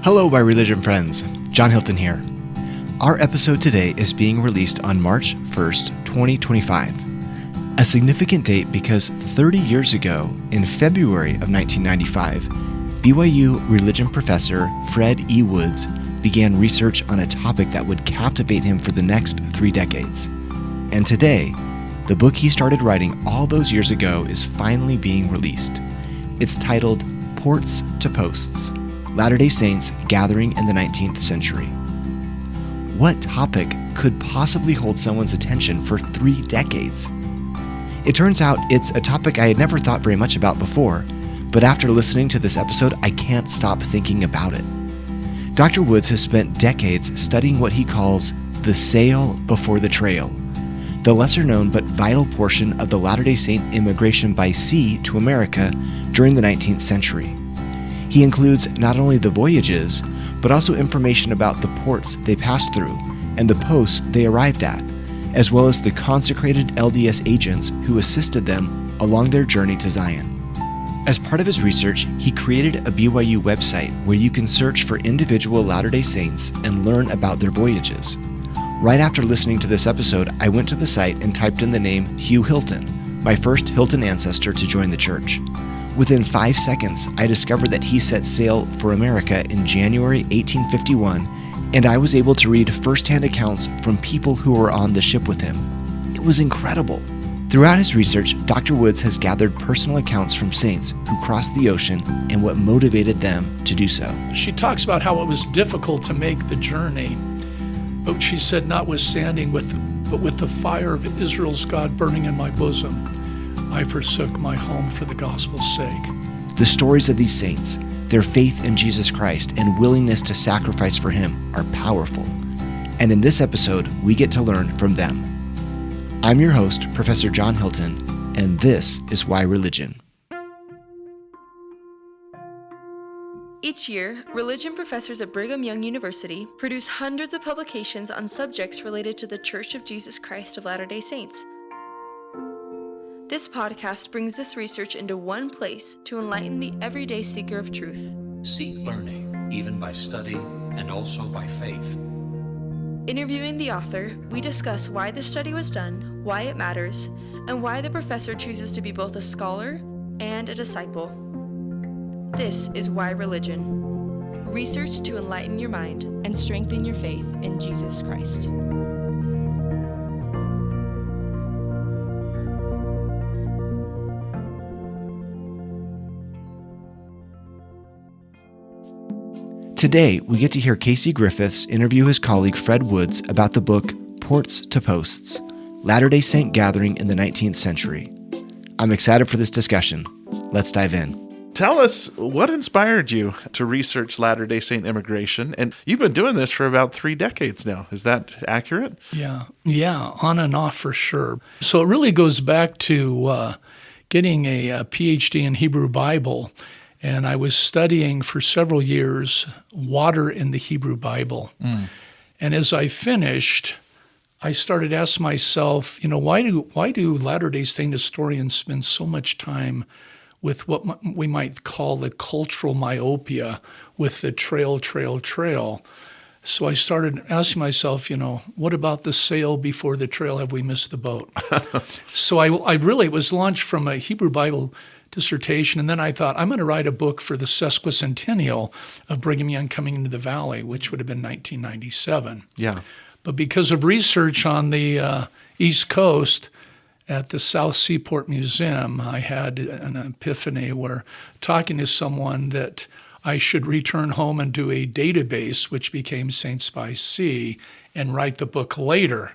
Hello, my religion friends. John Hilton here. Our episode today is being released on March 1st, 2025. A significant date because 30 years ago, in February of 1995, BYU religion professor Fred E. Woods began research on a topic that would captivate him for the next 3 decades. And today, the book he started writing all those years ago is finally being released. It's titled Ports to Posts: Latter-day Saints Gathering in the 19th Century. What topic could possibly hold someone's attention for 3 decades? It turns out it's a topic I had never thought very much about before, but after listening to this episode, I can't stop thinking about it. Dr. Woods has spent decades studying what he calls the sail before the trail, the lesser-known but vital portion of the Latter-day Saint immigration by sea to America during the 19th century. He includes not only the voyages, but also information about the ports they passed through and the posts they arrived at, as well as the consecrated LDS agents who assisted them along their journey to Zion. As part of his research, he created a BYU website where you can search for individual Latter-day Saints and learn about their voyages. Right after listening to this episode, I went to the site and typed in the name Hugh Hilton, my first Hilton ancestor to join the church. Within 5 seconds, I discovered that he set sail for America in January 1851, and I was able to read first-hand accounts from people who were on the ship with him. It was incredible. Throughout his research, Dr. Woods has gathered personal accounts from saints who crossed the ocean and what motivated them to do so. She talks about how it was difficult to make the journey, but she said, notwithstanding, but with the fire of Israel's God burning in my bosom, I forsook my home for the gospel's sake. The stories of these saints, their faith in Jesus Christ and willingness to sacrifice for Him are powerful. And in this episode, we get to learn from them. I'm your host, Professor John Hilton, and this is Why Religion. Each year, religion professors at Brigham Young University produce hundreds of publications on subjects related to the Church of Jesus Christ of Latter-day Saints. This podcast brings this research into one place to enlighten the everyday seeker of truth. Seek learning, even by study and also by faith. Interviewing the author, we discuss why the study was done, why it matters, and why the professor chooses to be both a scholar and a disciple. This is Why Religion. Research to enlighten your mind and strengthen your faith in Jesus Christ. Today, we get to hear Casey Griffiths interview his colleague Fred Woods about the book Ports to Posts: Latter-day Saint Gathering in the 19th Century. I'm excited for this discussion. Let's dive in. Tell us what inspired you to research Latter-day Saint immigration, and you've been doing this for about 3 decades now. Is that accurate? Yeah, on and off for sure. So it really goes back to getting a PhD in Hebrew Bible. And I was studying for several years water in the Hebrew Bible. And as I finished, I started asking myself, why do Latter-day Saint historians spend so much time with what we might call the cultural myopia with the trail? So I started asking myself, what about the sail before the trail? Have we missed the boat? So I really was launched from a Hebrew Bible dissertation, and then I thought, I'm going to write a book for the sesquicentennial of Brigham Young coming into the Valley, which would have been 1997. Yeah. But because of research on the East Coast at the South Seaport Museum, I had an epiphany where talking to someone that I should return home and do a database, which became Saints by Sea, and write the book later.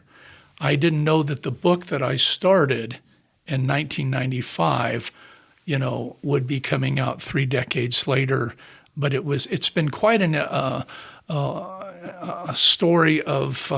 I didn't know that the book that I started in 1995 would be coming out 3 decades later, but it's been quite a story of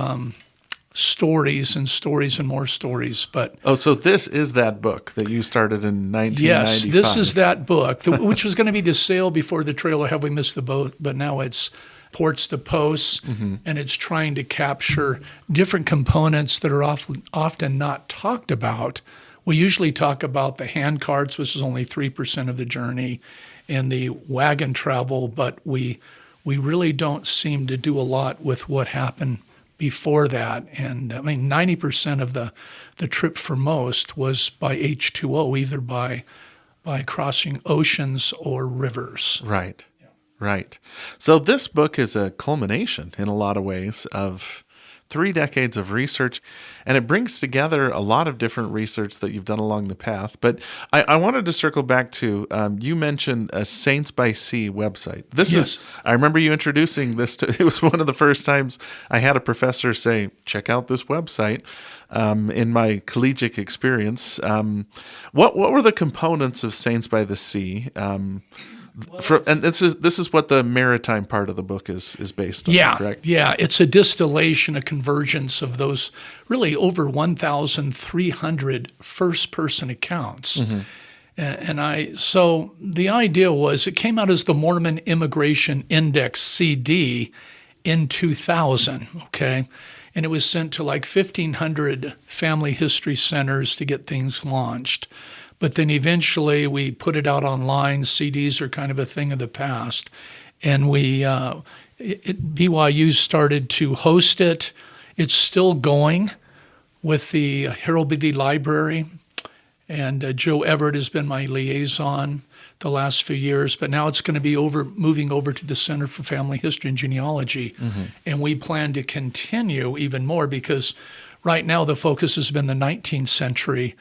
stories and more stories. But so this is that book that you started in 1995. Yes, this is that book, which was going to be the sail before the trail, or have we missed the boat? But now it's Ports to Posts, and it's trying to capture different components that are often not talked about. We usually talk about the hand carts, which is only 3% of the journey, and the wagon travel, but we we really don't seem to do a lot with what happened before that. And 90% of the trip for most was by H2O, either by crossing oceans or rivers. Right. Right. So this book is a culmination in a lot of ways of 3 decades of research, and it brings together a lot of different research that you've done along the path. But I wanted to circle back to, you mentioned a Saints by Sea website. I remember you introducing this it was one of the first times I had a professor say, check out this website. In my collegiate experience, what were the components of Saints by the Sea? And this is what the maritime part of the book is based on, correct? Yeah, it's a distillation, a convergence of those really over 1,300 first-person accounts. So the idea was, it came out as the Mormon Immigration Index CD in 2000, okay? And it was sent to like 1,500 family history centers to get things launched. But then eventually we put it out online. CDs are kind of a thing of the past. And BYU started to host it. It's still going with the Harold B. Library. And Joe Everett has been my liaison the last few years. But now it's going to be moving over to the Center for Family History and Genealogy. And we plan to continue even more, because right now the focus has been the 19th century.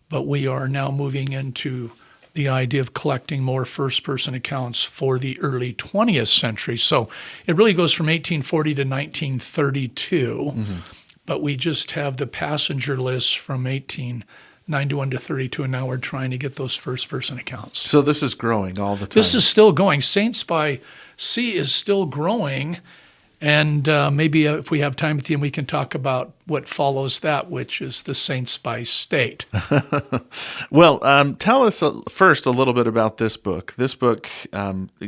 But we are now moving into the idea of collecting more first-person accounts for the early 20th century. So it really goes from 1840 to 1932, but we just have the passenger list from 1891 to 32, and now we're trying to get those first-person accounts. So this is growing all the time. This is still going. Saints by Sea is still growing. And maybe if we have time at the end, we can talk about what follows that, which is the Saints by State. Well, tell us first a little bit about this book. This book,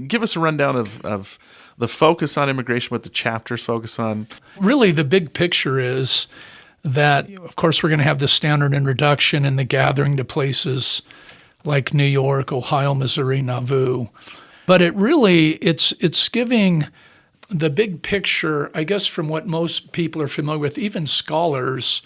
give us a rundown of the focus on immigration, what the chapters focus on. Really, the big picture is that, of course, we're going to have the standard introduction and the gathering to places like New York, Ohio, Missouri, Nauvoo. But it's giving the big picture, I guess, from what most people are familiar with, even scholars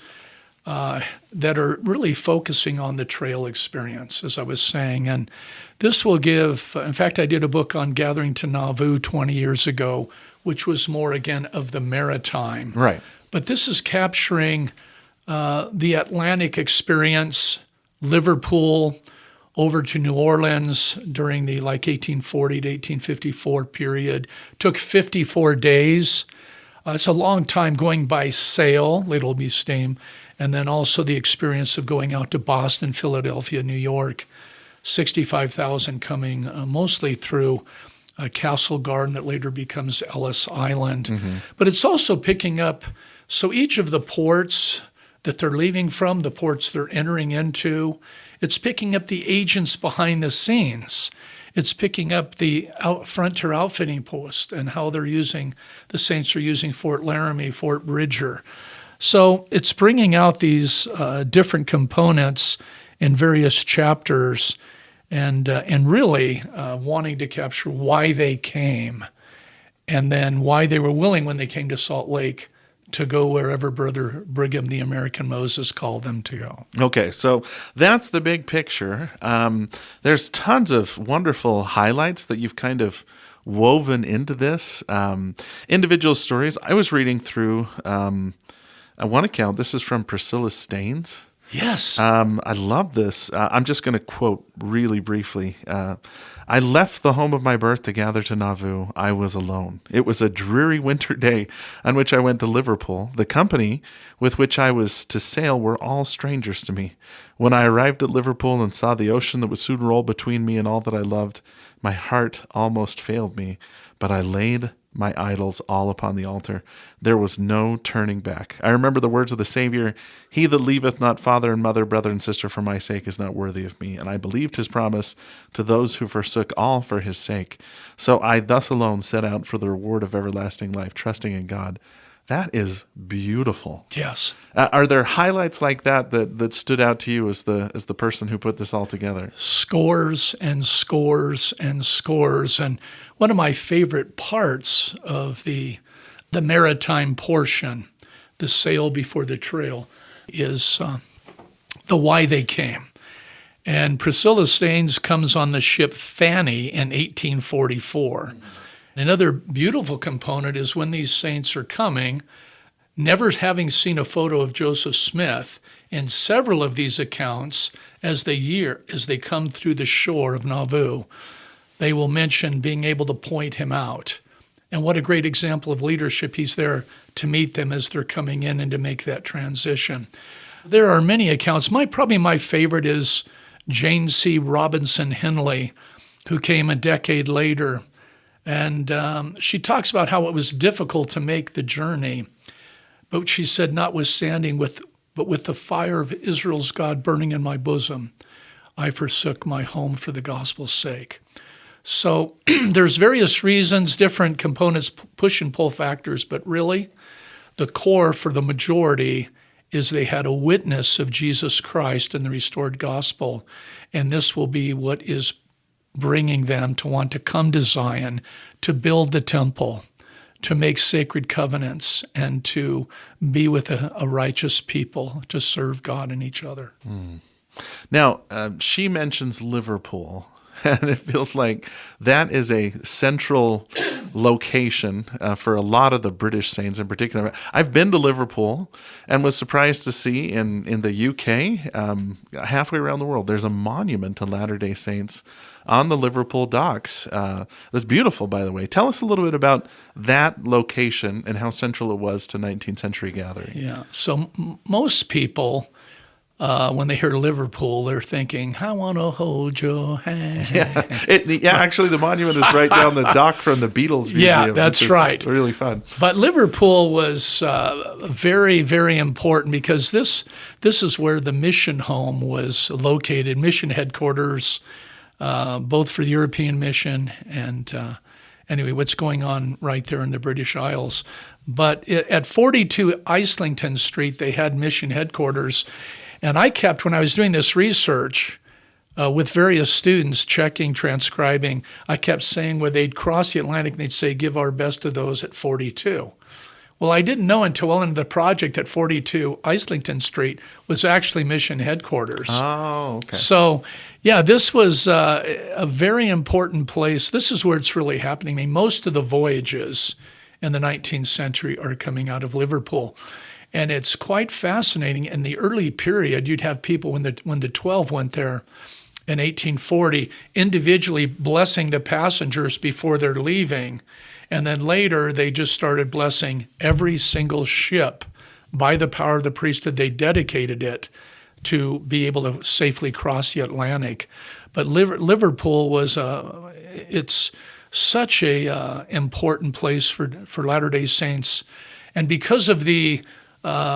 that are really focusing on the trail experience, as I was saying. And this will give, in fact, I did a book on gathering to Nauvoo 20 years ago, which was more, again, of the maritime. Right. But this is capturing the Atlantic experience, Liverpool, over to New Orleans during the 1840 to 1854 period. Took 54 days. It's a long time going by sail, Little Be Steam, and then also the experience of going out to Boston, Philadelphia, New York, 65,000 coming mostly through Castle Garden that later becomes Ellis Island. But it's also picking up, so each of the ports that they're leaving from, the ports they're entering into, it's picking up the agents behind the scenes. It's picking up the frontier outfitting post and how the Saints are using Fort Laramie, Fort Bridger. So it's bringing out these different components in various chapters and really wanting to capture why they came and then why they were willing when they came to Salt Lake to go wherever Brother Brigham, the American Moses, called them to go. Okay, so that's the big picture. There's tons of wonderful highlights that you've kind of woven into this. Individual stories. I was reading through one account. This is from Priscilla Staines. Yes. I love this. I'm just going to quote really briefly. I left the home of my birth to gather to Nauvoo. I was alone. It was a dreary winter day on which I went to Liverpool. The company with which I was to sail were all strangers to me. When I arrived at Liverpool and saw the ocean that would soon roll between me and all that I loved, my heart almost failed me, but I laid my idols all upon the altar. There was no turning back. I remember the words of the Savior, "He that leaveth not father and mother, brother and sister for my sake is not worthy of me." And I believed his promise to those who forsook all for his sake. So I thus alone set out for the reward of everlasting life, trusting in God That is beautiful. Yes. Are there highlights like that stood out to you as the person who put this all together? Scores and scores and scores. And one of my favorite parts of the maritime portion, the sail before the trail, is the why they came. And Priscilla Staines comes on the ship Fanny in 1844. Another beautiful component is when these saints are coming, never having seen a photo of Joseph Smith, in several of these accounts, as they come through the shore of Nauvoo, they will mention being able to point him out. And what a great example of leadership. He's there to meet them as they're coming in and to make that transition. There are many accounts. Probably my favorite is Jane C. Robinson Henley, who came a decade later. And she talks about how it was difficult to make the journey. But she said, notwithstanding, but with the fire of Israel's God burning in my bosom, I forsook my home for the gospel's sake. So there's various reasons, different components, push and pull factors, but really the core for the majority is they had a witness of Jesus Christ and the restored gospel. And this will be what is bringing them to want to come to Zion, to build the temple, to make sacred covenants, and to be with a righteous people, to serve God and each other. Now, she mentions Liverpool, and it feels like that is a central location for a lot of the British saints in particular. I've been to Liverpool and was surprised to see in the UK, halfway around the world, there's a monument to Latter-day Saints on the Liverpool docks. That's beautiful, by the way. Tell us a little bit about that location and how central it was to 19th century gathering. Yeah, so most people, when they hear Liverpool, they're thinking, I want to hold your hand. Yeah, actually, the monument is right down the dock from the Beatles Museum. Yeah, that's right. Really fun. But Liverpool was very, very important because this is where the mission home was located, mission headquarters, both for the European mission and anyway, what's going on right there in the British Isles. But at 42 Islington Street, they had mission headquarters. And I kept, when I was doing this research with various students, checking, transcribing, I kept saying where they'd cross the Atlantic and they'd say, give our best to those at 42. Well, I didn't know until well into the project that 42 Islington Street was actually mission headquarters. Oh, okay. So, yeah, this was a very important place. This is where it's really happening. I mean, most of the voyages in the 19th century are coming out of Liverpool. And it's quite fascinating. In the early period, you'd have people when the 12 went there in 1840, individually blessing the passengers before they're leaving. And then later, they just started blessing every single ship by the power of the priesthood. They dedicated it to be able to safely cross the Atlantic. But Liverpool was it's such a important place for Latter-day Saints. And because of the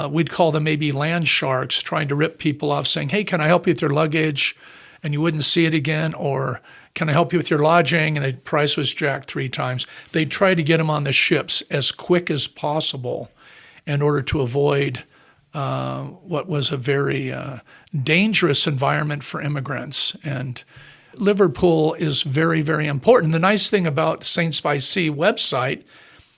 we'd call them maybe land sharks trying to rip people off, saying, hey, can I help you with your luggage? And you wouldn't see it again. Or can I help you with your lodging? And the price was jacked 3 times. They'd try to get them on the ships as quick as possible in order to avoid what was a very dangerous environment for immigrants. And Liverpool is very, very important. The nice thing about Saints by Sea website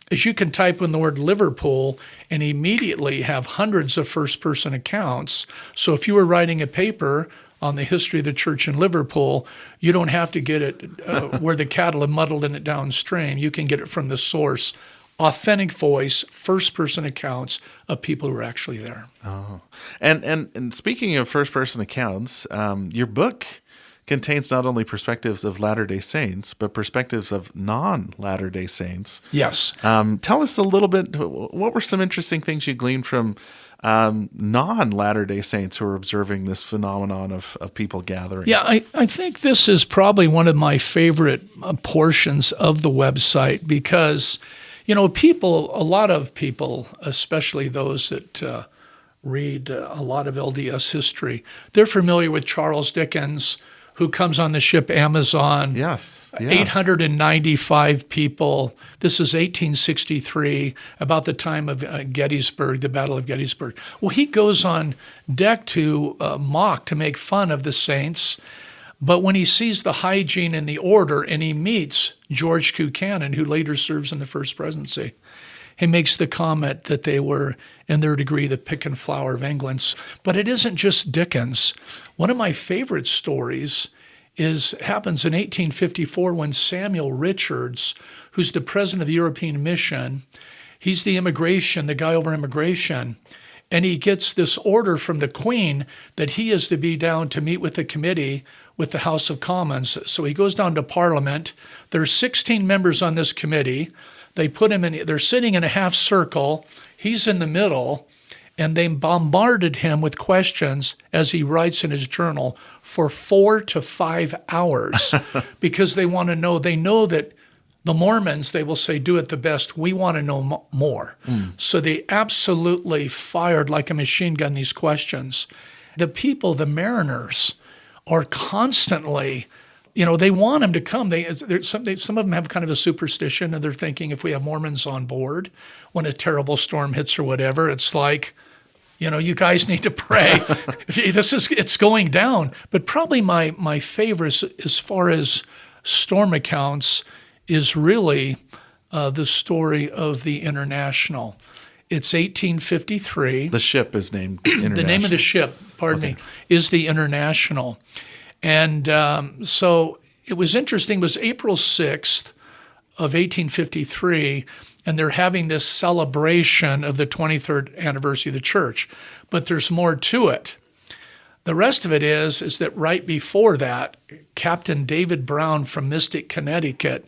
is you can type in the word Liverpool and immediately have hundreds of first-person accounts. So if you were writing a paper on the history of the church in Liverpool, you don't have to get it where the cattle have muddled in it downstream. You can get it from the source. Authentic voice, first-person accounts of people who are actually there. Oh, and speaking of first-person accounts, your book contains not only perspectives of Latter-day Saints, but perspectives of non-Latter-day Saints. Yes. Tell us a little bit, what were some interesting things you gleaned from non-Latter-day Saints who are observing this phenomenon of people gathering? Yeah, I think this is probably one of my favorite portions of the website because, you know, a lot of people, especially those that read a lot of LDS history, they're familiar with Charles Dickens, who comes on the ship Amazon. Yes. 895 people. This is 1863, about the time of Gettysburg, the Battle of Gettysburg. Well, he goes on deck to make fun of the saints. But when he sees the hygiene and the order, and he meets George Buchanan, who later serves in the First Presidency, he makes the comment that they were, in their degree, the pick and flower of England. But it isn't just Dickens. One of my favorite stories happens in 1854 when Samuel Richards, who's the president of the European Mission, he's the guy over immigration, and he gets this order from the Queen that he is to be down to meet with the committee with the House of Commons. So he goes down to Parliament. There's 16 members on this committee. They put him in, they're sitting in a half circle. He's in the middle, and they bombarded him with questions, as he writes in his journal, for 4 to 5 hours because they want to know. They know that the Mormons, they will say, do it the best. We want to know more. So they absolutely fired like a machine gun these questions. The people, the mariners, are constantly, they want them to come. Some of them have kind of a superstition, and they're thinking if we have Mormons on board, when a terrible storm hits or whatever, it's like, you guys need to pray. It's going down. But probably my favorite, as far as storm accounts, is really the story of the International. It's 1853. The ship is named International. The name of the ship, is the International. And so it was interesting. It was April 6th of 1853, and they're having this celebration of the 23rd anniversary of the church. But there's more to it. The rest of it is that right before that, Captain David Brown from Mystic, Connecticut,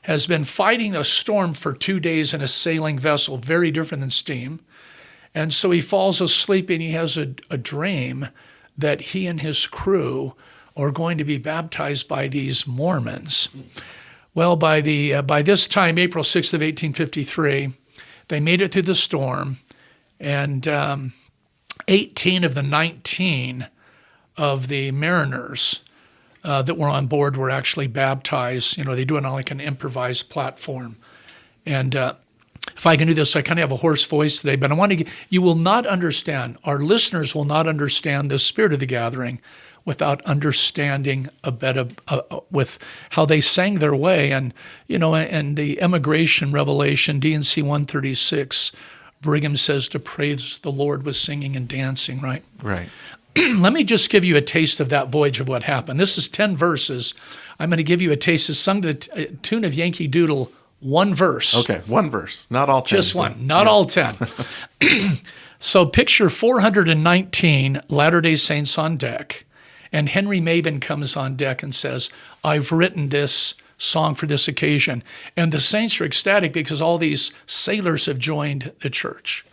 has been fighting a storm for 2 days in a sailing vessel, very different than steam. And so he falls asleep, and he has a dream that he and his crew are going to be baptized by these Mormons. Well, by this time, April 6th of 1853, they made it through the storm, and 18 of the 19 of the mariners that were on board were actually baptized. They do it on like an improvised platform. And if I can do this, I kind of have a hoarse voice today, but I want to you will not understand, our listeners will not understand the spirit of the gathering without understanding a bit of with how they sang their way. And, and the Emigration Revelation, D&C 136, Brigham says to praise the Lord with singing and dancing, right? Right. Let me just give you a taste of that voyage of what happened. This is 10 verses. I'm going to give you a taste. It's sung to the tune of Yankee Doodle, one verse. Okay, one verse, not all 10. Just one, not all 10. So picture 419 Latter-day Saints on deck, and Henry Mabin comes on deck and says, I've written this song for this occasion. And the saints are ecstatic because all these sailors have joined the church.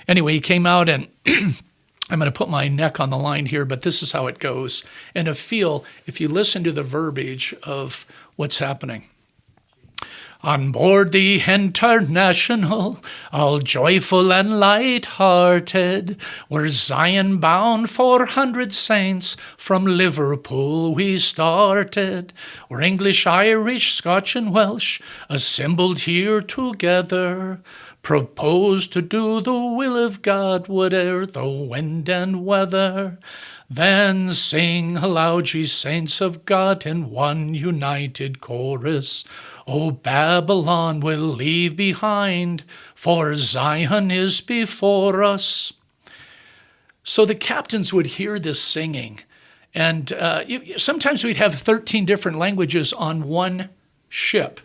Anyway, he came out, and I'm going to put my neck on the line here, but this is how it goes. And if you listen to the verbiage of what's happening. On board the International, all joyful and light-hearted, we're Zion-bound 400 saints, from Liverpool we started. We're English, Irish, Scotch, and Welsh, assembled here together, propose to do the will of God, whate'er the wind and weather. Then sing aloud, ye saints of God, in one united chorus. O Babylon we'll leave behind, for Zion is before us. So the captains would hear this singing, and sometimes we'd have 13 different languages on one ship.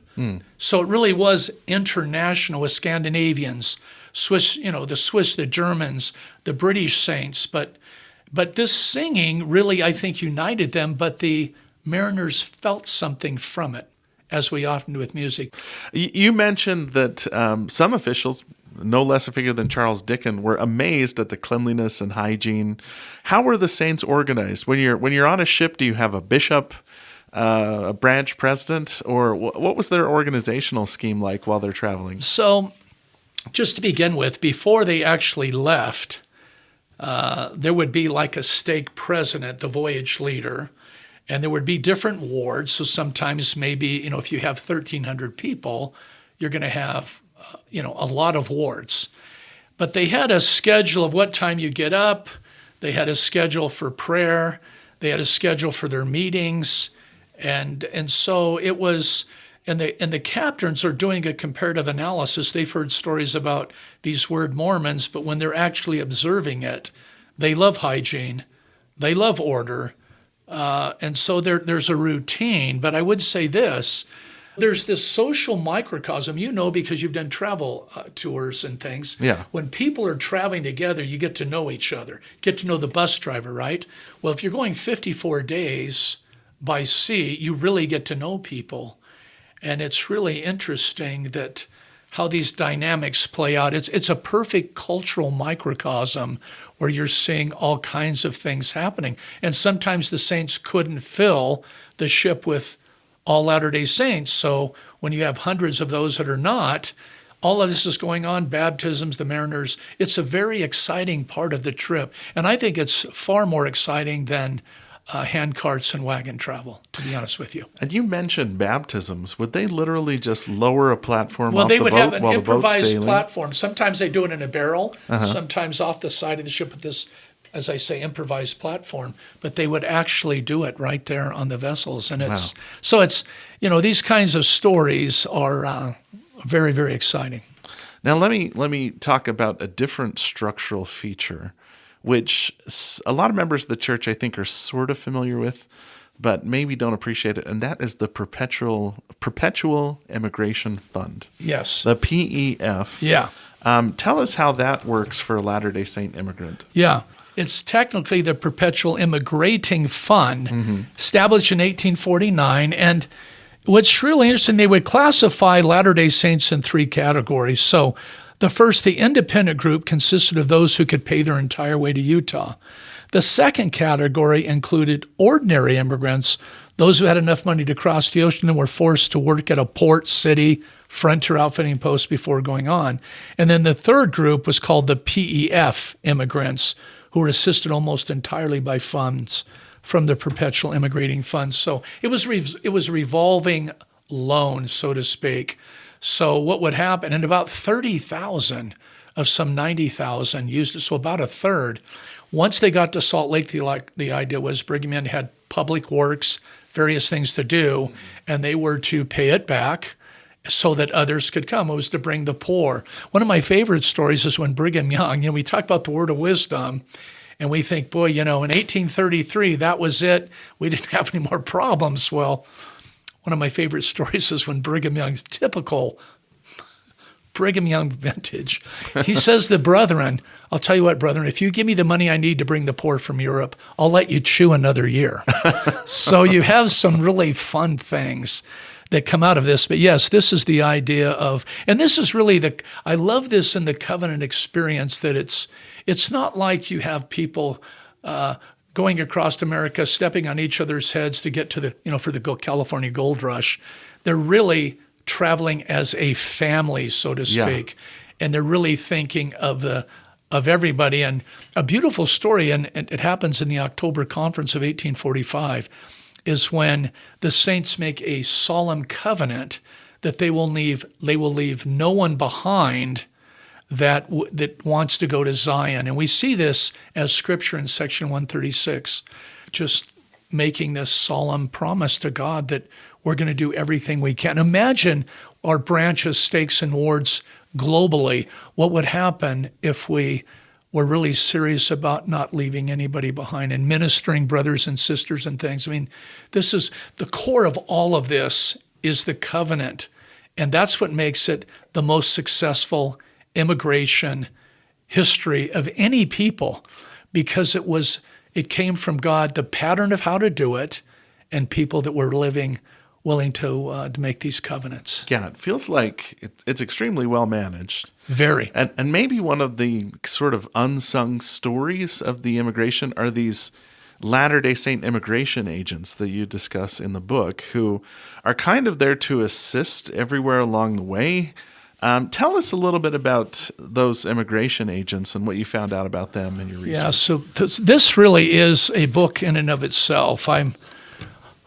So it really was international with Scandinavians, Swiss, the Swiss, the Germans, the British saints, but this singing really, I think, united them, but the mariners felt something from it, as we often do with music. You mentioned that some officials, no less a figure than Charles Dickens, were amazed at the cleanliness and hygiene. How were the saints organized? When you're on a ship, do you have a bishop, a branch president, or what was their organizational scheme like while they're traveling? So, just to begin with, before they actually left, there would be like a stake president, the voyage leader, And there would be different wards. So sometimes maybe, if you have 1,300 people, you're going to have, a lot of wards. But they had a schedule of what time you get up. They had a schedule for prayer. They had a schedule for their meetings. And so it was, and the captains are doing a comparative analysis. They've heard stories about these word Mormons, but when they're actually observing it, they love hygiene. They love order. And so there's a routine. But I would say this, there's this social microcosm, because you've done travel tours and things. Yeah. When people are traveling together, you get to know each other, get to know the bus driver, right? Well, if you're going 54 days by sea, you really get to know people. And it's really interesting that how these dynamics play out. It's a perfect cultural microcosm where you're seeing all kinds of things happening. And sometimes the saints couldn't fill the ship with all Latter-day Saints. So when you have hundreds of those that are not, all of this is going on, baptisms, the mariners. It's a very exciting part of the trip. And I think it's far more exciting than hand carts and wagon travel, to be honest with you. And you mentioned baptisms. Would they literally just lower a platform Well, off they the would boat have an while the boat's improvised sailing? platform. Sometimes they do it in a barrel, sometimes off the side of the ship with this, as I say, improvised platform. But they would actually do it right there on the vessels. And it's these kinds of stories are very, very exciting. Now let me talk about a different structural feature, which a lot of members of the church, I think, are sort of familiar with, but maybe don't appreciate it, and that is the Perpetual Immigration Fund. Yes. The PEF. Yeah. Tell us how that works for a Latter-day Saint immigrant. Yeah. It's technically the Perpetual Emigrating Fund, established in 1849, and what's really interesting, they would classify Latter-day Saints in three categories. So the first, the independent group, consisted of those who could pay their entire way to Utah. The second category included ordinary immigrants, those who had enough money to cross the ocean and were forced to work at a port, city, frontier outfitting post before going on. And then the third group was called the PEF immigrants, who were assisted almost entirely by funds from the Perpetual Emigrating Fund. So it was revolving loan, so to speak. So what would happen, and about 30,000 of some 90,000 used it, so about a third. Once they got to Salt Lake, the idea was Brigham Young had public works, various things to do, and they were to pay it back so that others could come. It was to bring the poor. One of my favorite stories is when Brigham Young, we talk about the word of wisdom, and we think, boy, in 1833, that was it. We didn't have any more problems. Well, one of my favorite stories is when Brigham Young's typical Brigham Young vintage. He says to the brethren, I'll tell you what, brethren, if you give me the money I need to bring the poor from Europe, I'll let you chew another year. So you have some really fun things that come out of this. But yes, this is the idea of, and this is really I love this in the covenant experience, that it's not like you have people going across America, stepping on each other's heads to get to the, for the California gold rush. They're really traveling as a family, so to speak. Yeah. And they're really thinking of everybody. And a beautiful story, and it happens in the October conference of 1845, is when the saints make a solemn covenant that they will leave no one behind that wants to go to Zion. And we see this as scripture in section 136, just making this solemn promise to God that we're going to do everything we can. Imagine our branches, stakes, and wards globally. What would happen if we were really serious about not leaving anybody behind and ministering brothers and sisters and things? I mean, this is the core of all of this, is the covenant. And that's what makes it the most successful immigration history of any people, because it came from God, the pattern of how to do it, and people that were willing to make these covenants. Yeah, it feels like it's extremely well managed. Very. And maybe one of the sort of unsung stories of the immigration are these Latter-day Saint immigration agents that you discuss in the book, who are kind of there to assist everywhere along the way. Tell us a little bit about those immigration agents and what you found out about them in your research. Yeah, so this really is a book in and of itself.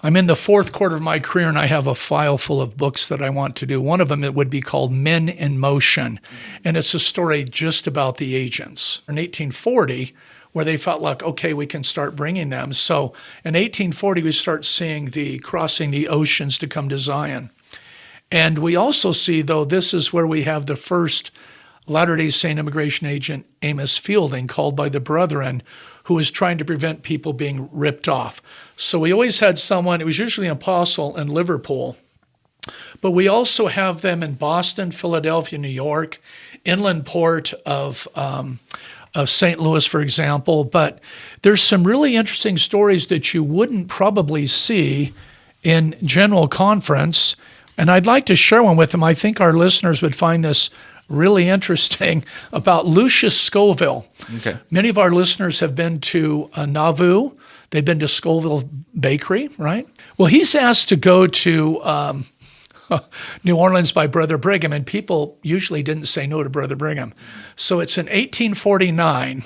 I'm in the fourth quarter of my career, and I have a file full of books that I want to do. One of them, it would be called Men in Motion, and it's a story just about the agents. In 1840, where they felt like, okay, we can start bringing them. So in 1840, we start seeing the crossing the oceans to come to Zion. And we also see, though, this is where we have the first Latter-day Saint immigration agent, Amos Fielding, called by the Brethren, who was trying to prevent people being ripped off. So we always had someone, it was usually an apostle in Liverpool, but we also have them in Boston, Philadelphia, New York, inland port of St. Louis, for example. But there's some really interesting stories that you wouldn't probably see in general conference, and I'd like to share one with them. I think our listeners would find this really interesting, about Lucius Scoville. Okay. Many of our listeners have been to Nauvoo. They've been to Scoville Bakery, right? Well, he's asked to go to New Orleans by Brother Brigham, and people usually didn't say no to Brother Brigham. So it's in 1849,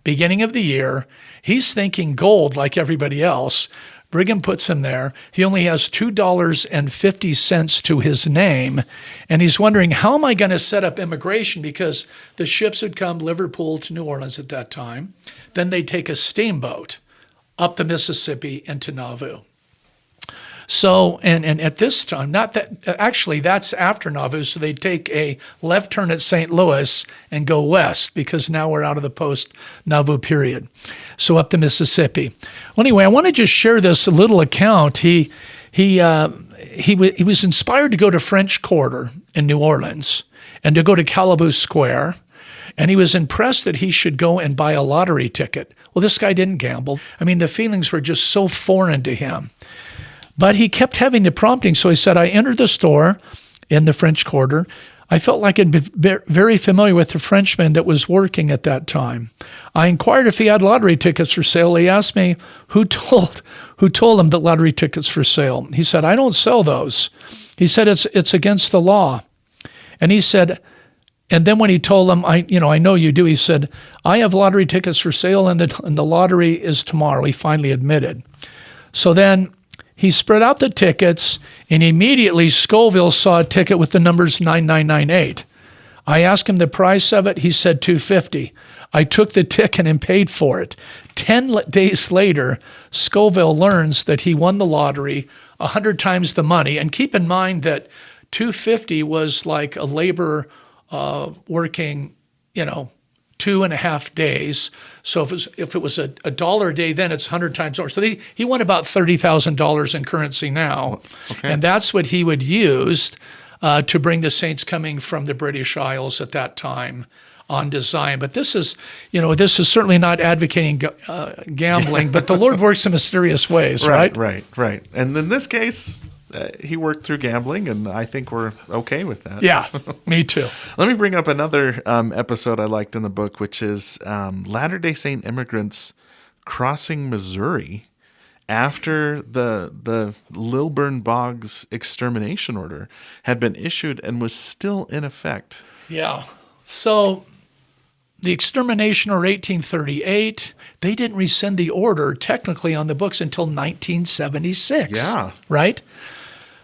beginning of the year. He's thinking gold like everybody else. Brigham puts him there. He only has $2.50 to his name, and he's wondering, how am I going to set up immigration? Because the ships would come Liverpool to New Orleans at that time. Then they'd take a steamboat up the Mississippi into Nauvoo. So, and at this time, not that, actually that's after Nauvoo, so they take a left turn at St. Louis and go west, because now we're out of the post-Nauvoo period. So up the Mississippi. Well, anyway, I want to just share this little account. He was inspired to go to French Quarter in New Orleans and to go to Calaboose Square, and he was impressed that he should go and buy a lottery ticket. Well, this guy didn't gamble. I mean, the feelings were just so foreign to him. But he kept having the prompting, so he said, I entered the store in the French Quarter. I felt like I'd be very familiar with the Frenchman that was working at that time. I inquired if he had lottery tickets for sale. He asked me who told him that lottery tickets for sale. He said, I don't sell those. He said, it's against the law. And he said, and then when he told him, I know you do, he said, I have lottery tickets for sale, and the lottery is tomorrow. He finally admitted. So then he spread out the tickets, and immediately Scoville saw a ticket with the numbers 9998. I asked him the price of it. He said $250. I took the ticket and paid for it. 10 days later, Scoville learns that he won the lottery 100 times the money. And keep in mind that $250 was like a laborer working, 2.5 days. So if it was a dollar a day, then it's 100 times more. So he won about $30,000 in currency now. Okay. And that's what he would use to bring the saints coming from the British Isles at that time on to Zion. But this is certainly not advocating gambling, but the Lord works in mysterious ways, right? Right. And in this case, he worked through gambling, and I think we're okay with that. Yeah, me too. Let me bring up another episode I liked in the book, which is Latter-day Saint immigrants crossing Missouri after the Lilburn Boggs extermination order had been issued and was still in effect. Yeah. So the extermination order 1838, they didn't rescind the order technically on the books until 1976. Yeah. Right?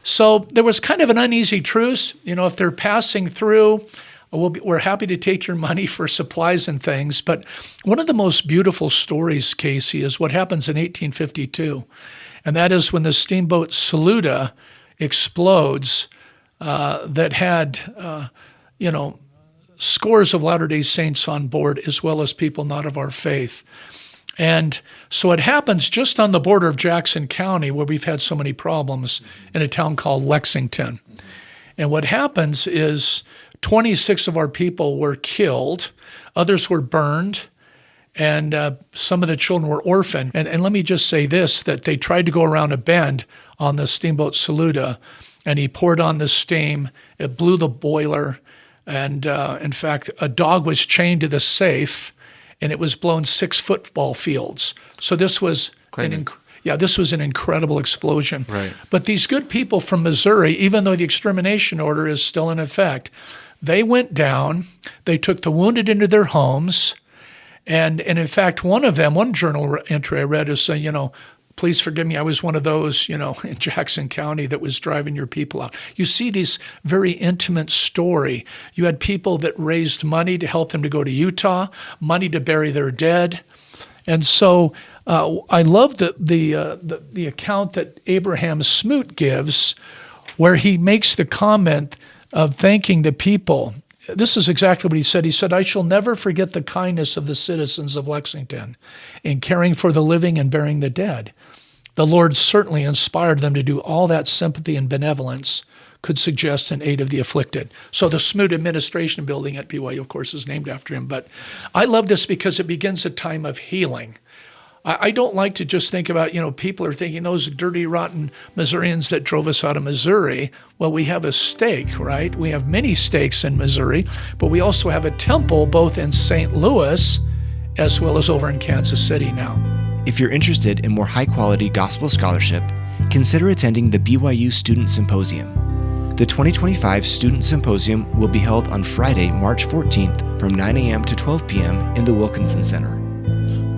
So there was kind of an uneasy truce. If they're passing through, we're happy to take your money for supplies and things. But one of the most beautiful stories, Casey, is what happens in 1852. And that is when the steamboat Saluda explodes that had, scores of Latter-day Saints on board, as well as people not of our faith. And so it happens just on the border of Jackson County, where we've had so many problems, in a town called Lexington. And what happens is 26 of our people were killed, others were burned, and some of the children were orphaned. And let me just say this, that they tried to go around a bend on the steamboat Saluda, and he poured on the steam. It blew the boiler, and in fact, a dog was chained to the safe, and it was blown 6 football fields. So this was this was an incredible explosion. Right. But these good people from Missouri, even though the extermination order is still in effect, they went down, they took the wounded into their homes, and in fact, one journal entry I read is saying, please forgive me, I was one of those, in Jackson County that was driving your people out. You see these very intimate story. You had people that raised money to help them to go to Utah, money to bury their dead. And so I love the account that Abraham Smoot gives, where he makes the comment of thanking the people. This is exactly what he said. He said, "I shall never forget the kindness of the citizens of Lexington in caring for the living and burying the dead. The Lord certainly inspired them to do all that sympathy and benevolence could suggest in aid of the afflicted." So the Smoot Administration Building at BYU, of course, is named after him. But I love this because it begins a time of healing. I don't like to just think about, people are thinking those dirty, rotten Missourians that drove us out of Missouri. Well, we have a stake, right? We have many stakes in Missouri, but we also have a temple both in St. Louis as well as over in Kansas City now. If you're interested in more high-quality gospel scholarship, consider attending the BYU Student Symposium. The 2025 Student Symposium will be held on Friday, March 14th from 9 a.m. to 12 p.m. in the Wilkinson Center.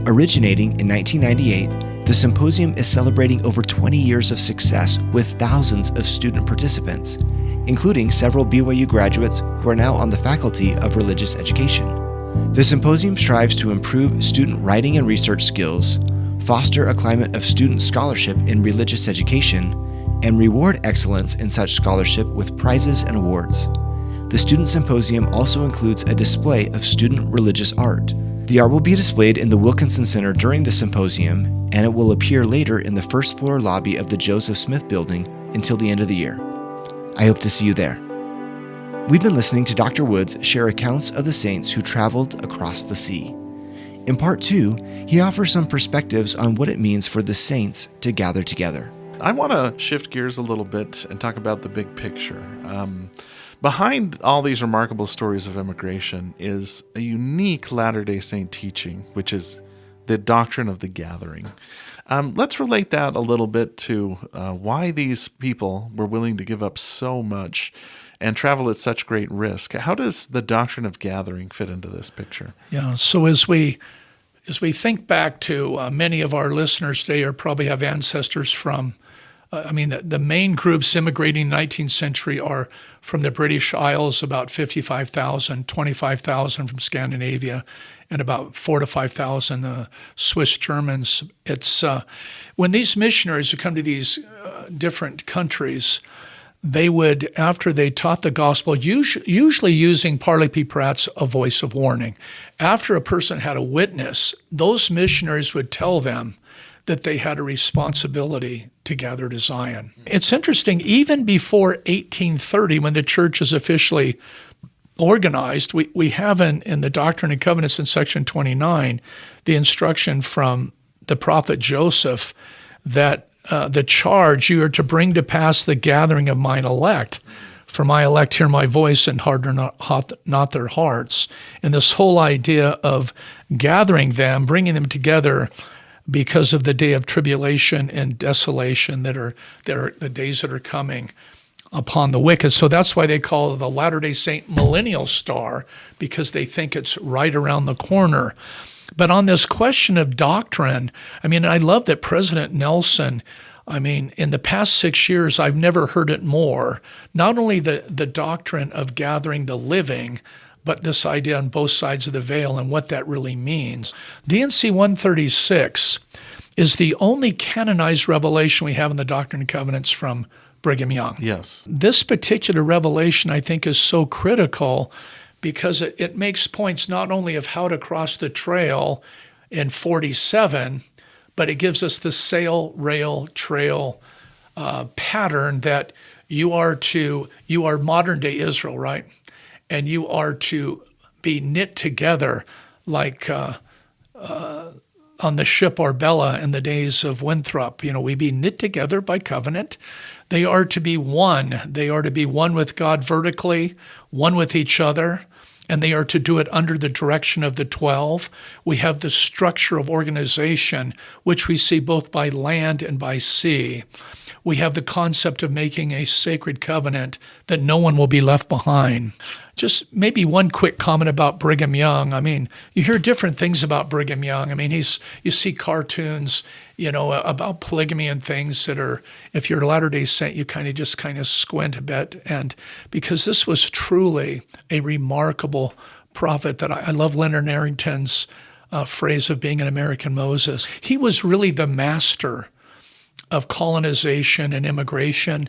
Originating in 1998, the symposium is celebrating over 20 years of success with thousands of student participants, including several BYU graduates who are now on the faculty of religious education. The symposium strives to improve student writing and research skills, foster a climate of student scholarship in religious education, and reward excellence in such scholarship with prizes and awards. The Student Symposium also includes a display of student religious art. The art will be displayed in the Wilkinson Center during the symposium, and it will appear later in the first floor lobby of the Joseph Smith Building until the end of the year. I hope to see you there. We've been listening to Dr. Woods share accounts of the saints who traveled across the sea. In part 2, he offers some perspectives on what it means for the saints to gather together. I want to shift gears a little bit and talk about the big picture. Behind all these remarkable stories of immigration is a unique Latter-day Saint teaching, which is the doctrine of the gathering. Let's relate that a little bit to why these people were willing to give up so much and travel at such great risk. How does the doctrine of gathering fit into this picture? Yeah, so as we think back to many of our listeners today or probably have ancestors from the main groups immigrating in the 19th century are from the British Isles, about 55,000, 25,000 from Scandinavia, and about 4,000 to 5,000 Swiss Germans. It's when these missionaries would come to these different countries, they would, after they taught the gospel, usually using Parley P. Pratt's A Voice of Warning. After a person had a witness, those missionaries would tell them that they had a responsibility to gather to Zion. It's interesting, even before 1830, when the church is officially organized, we have in the Doctrine and Covenants in section 29, the instruction from the prophet Joseph that the charge, you are to bring to pass the gathering of mine elect. For my elect hear my voice and harden not their hearts. And this whole idea of gathering them, bringing them together because of the day of tribulation and desolation that are the days that are coming upon the wicked. So that's why they call the Latter-day Saint millennial star, because they think it's right around the corner. But on this question of doctrine, I love that President Nelson, in the past 6 years, I've never heard it more. Not only the doctrine of gathering the living, but this idea on both sides of the veil and what that really means. D&C 136 is the only canonized revelation we have in the Doctrine and Covenants from Brigham Young. Yes. This particular revelation, I think, is so critical because it makes points not only of how to cross the trail in 47, but it gives us the sail, rail, trail pattern that you are modern day Israel, right? And you are to be knit together like on the ship Arbella in the days of Winthrop. We be knit together by covenant. They are to be one. They are to be one with God vertically, one with each other, and they are to do it under the direction of the 12. We have the structure of organization, which we see both by land and by sea. We have the concept of making a sacred covenant that no one will be left behind. Just maybe one quick comment about Brigham Young. I mean, you hear different things about Brigham Young. I mean, you see cartoons, about polygamy and things that are, if you're a Latter-day Saint, you kind of squint a bit. And because this was truly a remarkable prophet that I love Leonard Arrington's phrase of being an American Moses. He was really the master of colonization and immigration.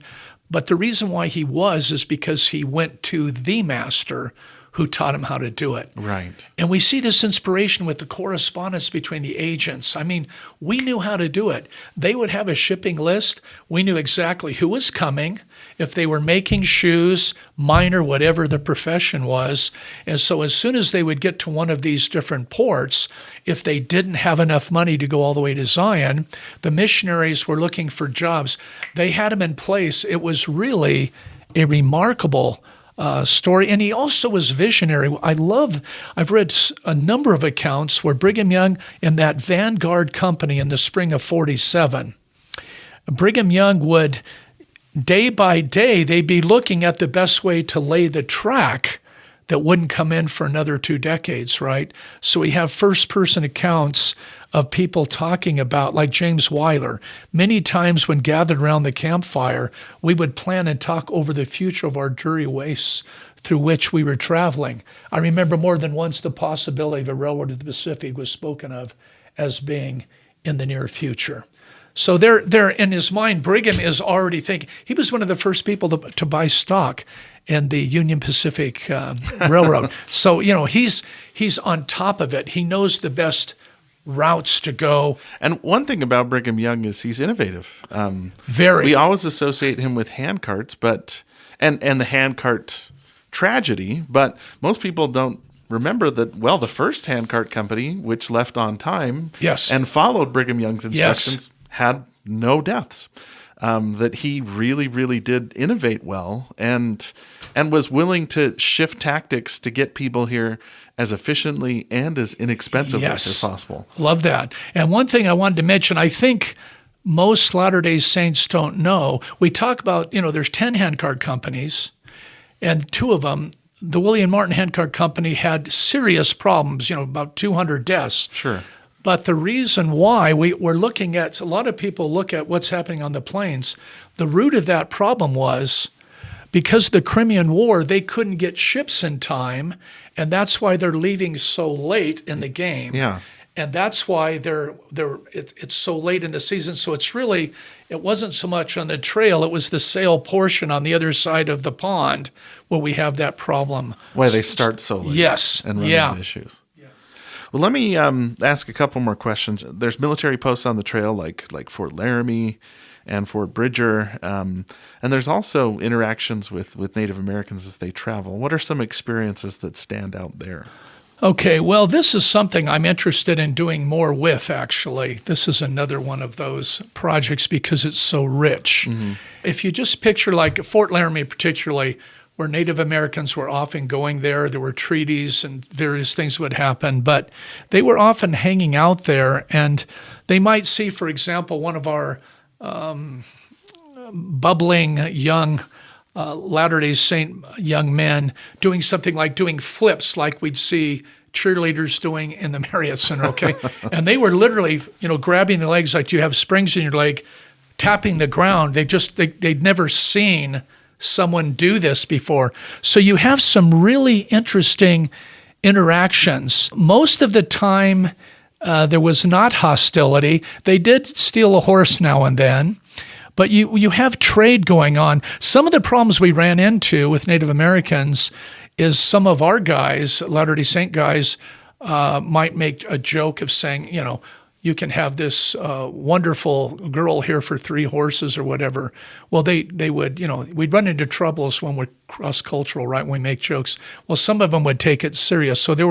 But the reason why he was is because he went to the master who taught him how to do it. Right. And we see this inspiration with the correspondence between the agents. I mean, we knew how to do it. They would have a shipping list. We knew exactly who was coming, if they were making shoes, miner, whatever the profession was. And so as soon as they would get to one of these different ports, if they didn't have enough money to go all the way to Zion, the missionaries were looking for jobs. They had them in place. It was really a remarkable story. And he also was visionary. I've read a number of accounts where Brigham Young in that Vanguard company in the spring of 47, Brigham Young would, day by day, they'd be looking at the best way to lay the track that wouldn't come in for another 2 decades, right? So we have first-person accounts of people talking about, like James Weiler. Many times when gathered around the campfire, we would plan and talk over the future of our dreary wastes through which we were traveling. I remember more than once the possibility of a railroad to the Pacific was spoken of as being in the near future. So there in his mind, Brigham is already thinking. He was one of the first people to buy stock in the Union Pacific Railroad. So, he's on top of it. He knows the best routes to go. And one thing about Brigham Young is he's innovative. Very. We always associate him with handcarts, and the handcart tragedy, but most people don't remember that, the first handcart company, which left on time and followed Brigham Young's instructions, had no deaths. That he really, really did innovate well and was willing to shift tactics to get people here as efficiently and as inexpensively as possible. Love that. And one thing I wanted to mention, I think most Latter-day Saints don't know, we talk about, there's 10 handcart companies, and 2 of them, the William Martin Handcart Company, had serious problems, about 200 deaths. Sure. But the reason why we're looking at, a lot of people look at what's happening on the plains, the root of that problem was because of the Crimean War, they couldn't get ships in time, and that's why they're leaving so late in the game. Yeah. And that's why it's so late in the season. So it wasn't so much on the trail, it was the sail portion on the other side of the pond where we have that problem. Why they start so late. Yes. And run into issues. Well, let me ask a couple more questions. There's military posts on the trail like Fort Laramie and Fort Bridger, and there's also interactions with Native Americans as they travel. What are some experiences that stand out there? Okay, well, this is something I'm interested in doing more with, actually. This is another one of those projects because it's so rich. Mm-hmm. If you just picture like Fort Laramie particularly, where Native Americans were often going there were treaties and various things would happen, but they were often hanging out there, and they might see, for example, one of our bubbling young Latter-day Saint young men doing something like doing flips like we'd see cheerleaders doing in the Marriott Center, okay? And they were literally, grabbing the legs like you have springs in your leg, tapping the ground. They'd never seen someone do this before. So you have some really interesting interactions. Most of the time, there was not hostility. They did steal a horse now and then, but you have trade going on. Some of the problems we ran into with Native Americans is some of our guys, Latter-day Saint guys, might make a joke of saying, you can have this wonderful girl here for 3 horses or whatever. Well, they would, we'd run into troubles when we're cross-cultural, right, when we make jokes. Well, some of them would take it serious. So there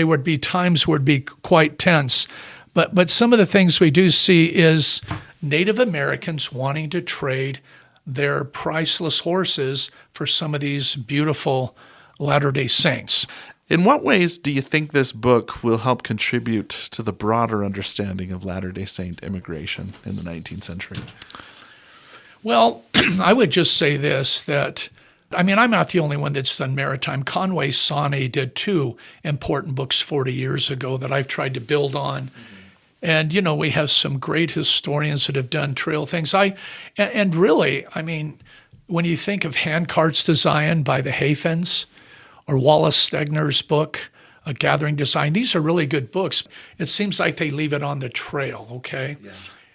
would be times where it'd be quite tense. But some of the things we do see is Native Americans wanting to trade their priceless horses for some of these beautiful Latter-day Saints. In what ways do you think this book will help contribute to the broader understanding of Latter-day Saint immigration in the 19th century? Well, I would just say this, that I mean, I'm not the only one that's done maritime. Conway Sane did 2 important books 40 years ago that I've tried to build on. And, we have some great historians that have done trail things. And really, I mean, when you think of Handcarts to Zion by the Hayfens or Wallace Stegner's book, A Gathering to Zion, these are really good books. It seems like they leave it on the trail, okay? Yeah.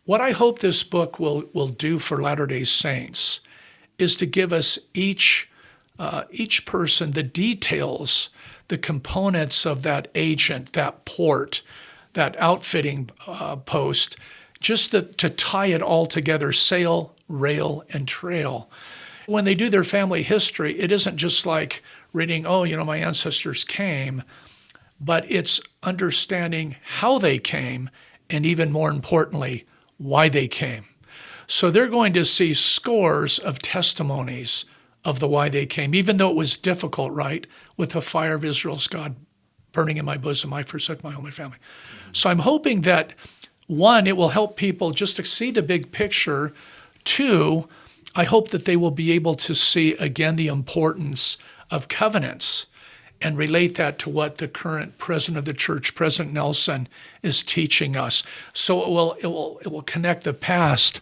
What I hope this book will do for Latter-day Saints is to give us each person the details, the components of that agent, that port, that outfitting post, just to tie it all together, sail, rail, and trail. When they do their family history, it isn't just like reading, my ancestors came, but it's understanding how they came, and even more importantly, why they came. So they're going to see scores of testimonies of the why they came, even though it was difficult, right? With the fire of Israel's God burning in my bosom, I forsook my home and family. So I'm hoping that, 1, it will help people just to see the big picture. 2, I hope that they will be able to see, again, the importance of covenants and relate that to what the current president of the church, President Nelson, is teaching us. So it will connect the past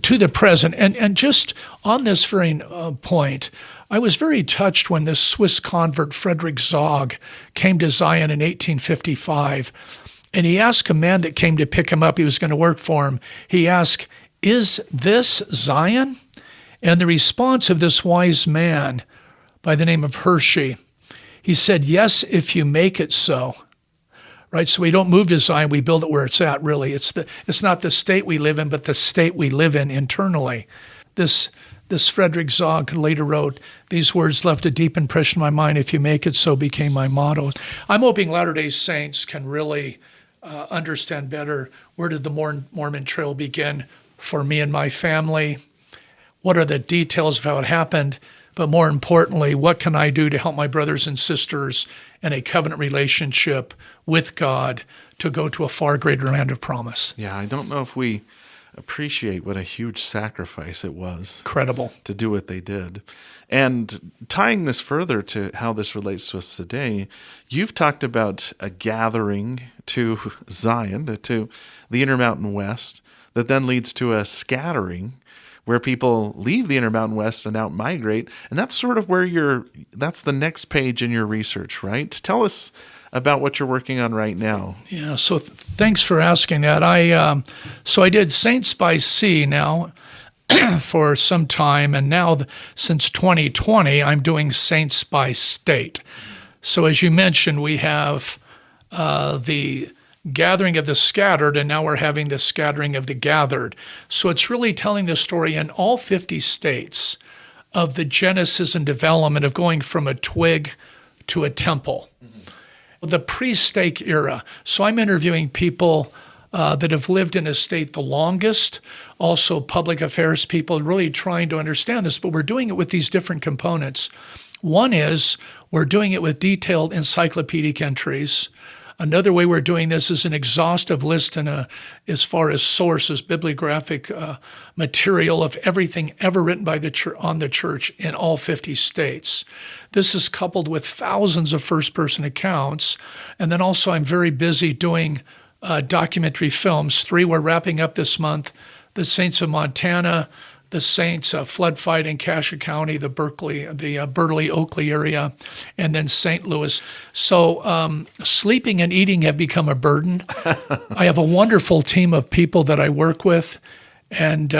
to the present. And just on this very point, I was very touched when this Swiss convert, Frederick Zog, came to Zion in 1855. And he asked a man that came to pick him up, he was going to work for him, he asked, "Is this Zion?" And the response of this wise man by the name of Hershey, he said, "Yes, if you make it so." Right? So we don't move to Zion, we build it where it's at, really. It's not the state we live in, but the state we live in internally. This Frederick Zog later wrote, "These words left a deep impression in my mind. If you make it so became my motto." I'm hoping Latter-day Saints can really understand better, where did the Mormon trail begin for me and my family? What are the details of how it happened? But more importantly, what can I do to help my brothers and sisters in a covenant relationship with God to go to a far greater land of promise? Yeah, I don't know if we appreciate what a huge sacrifice it was. Incredible. To do what they did. And tying this further to how this relates to us today, you've talked about a gathering to Zion, to the Intermountain West, that then leads to a scattering where people leave the Intermountain West and out migrate. And that's sort of where that's the next page in your research, right? Tell us about what you're working on right now. Yeah, so thanks for asking that. I did Saints by Sea now for some time, and now since 2020, I'm doing Saints by State. So as you mentioned, we have the gathering of the scattered, and now we're having the scattering of the gathered. So it's really telling the story in all 50 states of the genesis and development of going from a twig to a temple. The pre-stake era. So I'm interviewing people that have lived in a state the longest, also public affairs people, really trying to understand this, but we're doing it with these different components. One is we're doing it with detailed encyclopedic entries. Another way we're doing this is an exhaustive list as far as sources, bibliographic material of everything ever written by on the church in all 50 states. This is coupled with thousands of first-person accounts. And then also I'm very busy doing documentary films. 3 we're wrapping up this month, the Saints of Montana, the Saints flood fight in Cassia County, the Burley, Oakley area, and then St. Louis. So sleeping and eating have become a burden. I have a wonderful team of people that I work with and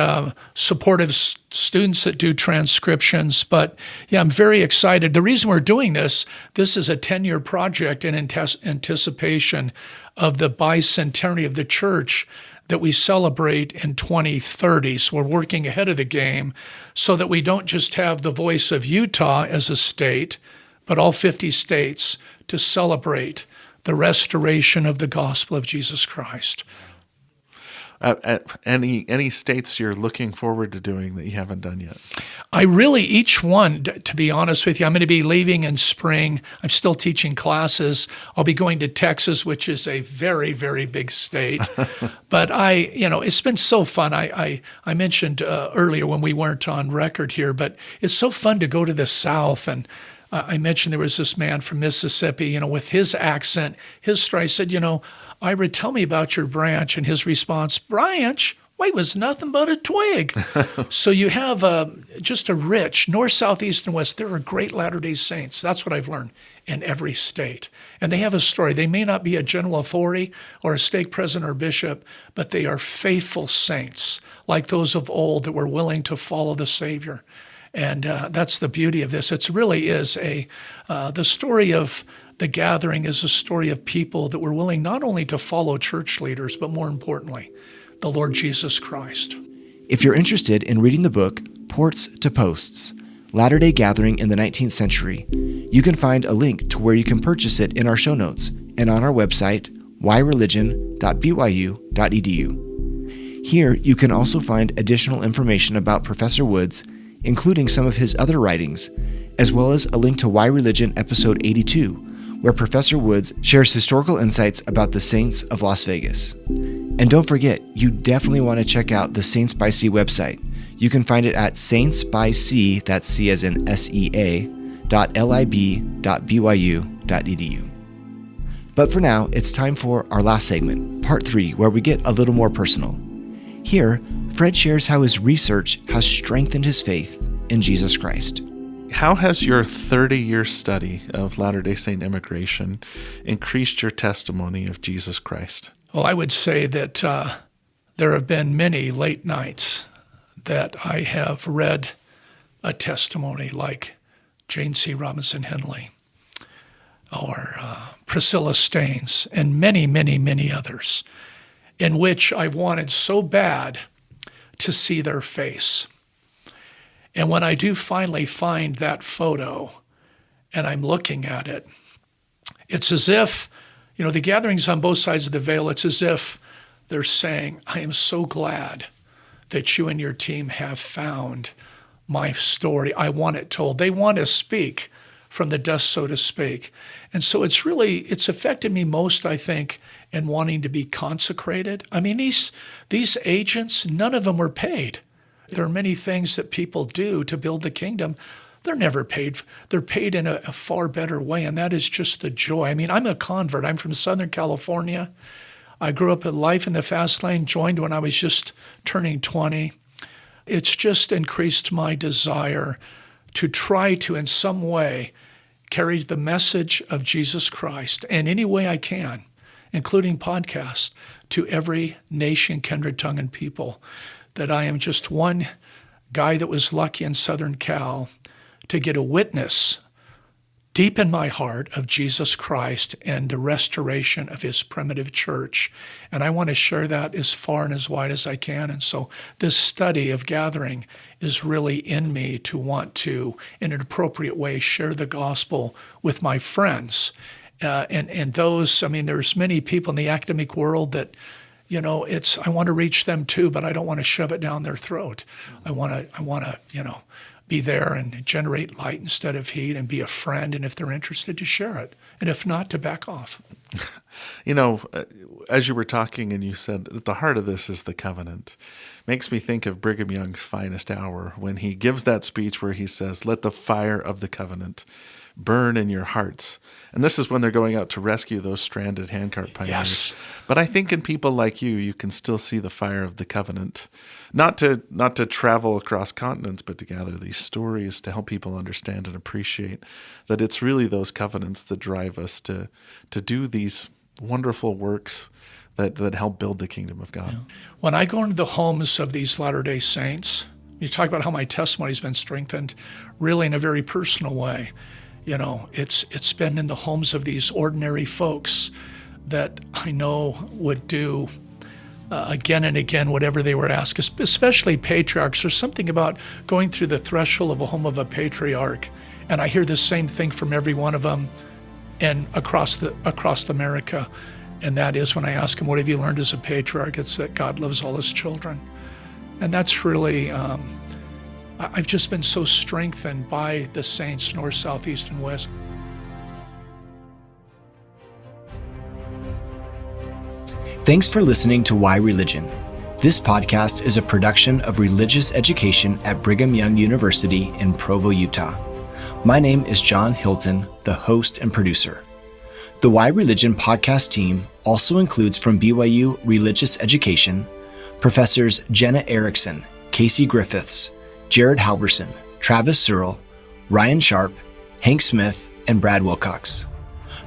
supportive students that do transcriptions. But yeah, I'm very excited. The reason we're doing this is a 10-year project in anticipation of the bicentenary of the church that we celebrate in 2030. So we're working ahead of the game so that we don't just have the voice of Utah as a state, but all 50 states to celebrate the restoration of the gospel of Jesus Christ. Any states you're looking forward to doing that you haven't done yet? Each one, to be honest with you, I'm going to be leaving in spring. I'm still teaching classes. I'll be going to Texas, which is a very, very big state. But it's been so fun. I mentioned earlier when we weren't on record here, but it's so fun to go to the South. And I mentioned there was this man from Mississippi, with his accent, his story. I said, Ira, tell me about your branch. And his response, branch? Why, it was nothing but a twig. So you have just a rich north, south, east, and west. There are great Latter-day Saints. That's what I've learned in every state. And they have a story. They may not be a general authority or a stake president or bishop, but they are faithful saints like those of old that were willing to follow the Savior. And that's the beauty of this. It really is the story of the gathering is a story of people that were willing not only to follow church leaders, but more importantly, the Lord Jesus Christ. If you're interested in reading the book, Ports to Posts, Latter-day Gathering in the 19th Century, you can find a link to where you can purchase it in our show notes and on our website, whyreligion.byu.edu. Here, you can also find additional information about Professor Woods, including some of his other writings, as well as a link to Why Religion Episode 82, where Professor Woods shares historical insights about the Saints of Las Vegas. And don't forget, you definitely want to check out the Saints by Sea website. You can find it at saintsbysea, that's C as in SEA, .lib.byu.edu. But for now, it's time for our last segment, Part 3, where we get a little more personal. Here, Fred shares how his research has strengthened his faith in Jesus Christ. How has your 30-year study of Latter-day Saint immigration increased your testimony of Jesus Christ? Well, I would say that there have been many late nights that I have read a testimony like Jane C. Robinson Henley or Priscilla Staines and many, many, many others in which I wanted so bad to see their face. And when I do finally find that photo and I'm looking at it, it's as if, the gatherings on both sides of the veil, it's as if they're saying, I am so glad that you and your team have found my story. I want it told. They want to speak from the dust, so to speak. And so it's affected me most, I think, in wanting to be consecrated. I mean, these agents, none of them were paid. There are many things that people do to build the kingdom. They're never paid. They're paid in a far better way, and that is just the joy. I mean, I'm a convert. I'm from Southern California. I grew up in life in the fast lane, joined when I was just turning 20. It's just increased my desire to try to, in some way, carry the message of Jesus Christ in any way I can, including podcasts, to every nation, kindred, tongue, and people. That I am just one guy that was lucky in Southern Cal to get a witness deep in my heart of Jesus Christ and the restoration of his primitive church. And I want to share that as far and as wide as I can. And so this study of gathering is really in me to want to, in an appropriate way, share the gospel with my friends. And those, there's many people in the academic world that I want to reach them too, but I don't want to shove it down their throat. I want to, be there and generate light instead of heat and be a friend. And if they're interested, to share it. And if not, to back off. As you were talking and you said at the heart of this is the covenant, makes me think of Brigham Young's finest hour when he gives that speech where he says, let the fire of the covenant burn in your hearts. And this is when they're going out to rescue those stranded handcart pioneers. Yes. But I think in people like you can still see the fire of the covenant. Not to travel across continents, but to gather these stories to help people understand and appreciate that it's really those covenants that drive us to do these wonderful works that help build the kingdom of God. Yeah. When I go into the homes of these Latter-day Saints, you talk about how my testimony's been strengthened, really in a very personal way. It's been in the homes of these ordinary folks that I know would do again and again whatever they were asked, especially patriarchs. There's something about going through the threshold of a home of a patriarch, and I hear the same thing from every one of them and across America. And that is when I ask them, what have you learned as a patriarch? It's that God loves all his children. And that's really, I've just been so strengthened by the saints, north, south, east, and west. Thanks for listening to Why Religion. This podcast is a production of religious education at Brigham Young University in Provo, Utah. My name is John Hilton, the host and producer. The Why Religion podcast team also includes from BYU Religious Education, Professors Jenna Erickson, Casey Griffiths, Jared Halverson, Travis Searle, Ryan Sharp, Hank Smith, and Brad Wilcox.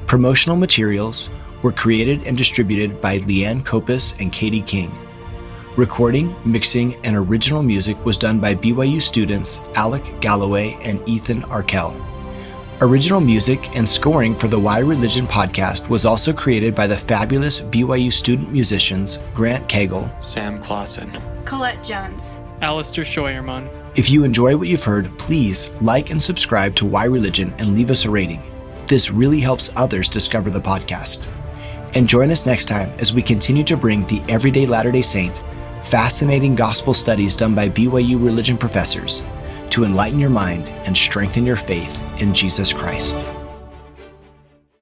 Promotional materials were created and distributed by Leanne Kopis and Katie King. Recording, mixing, and original music was done by BYU students Alec Galloway and Ethan Arkell. Original music and scoring for the Why Religion podcast was also created by the fabulous BYU student musicians Grant Cagle, Sam Clausen, Colette Jones, Alistair Scheuermann. If you enjoy what you've heard, please like and subscribe to Why Religion and leave us a rating. This really helps others discover the podcast. And join us next time as we continue to bring the everyday Latter-day Saint fascinating gospel studies done by BYU religion professors to enlighten your mind and strengthen your faith in Jesus Christ.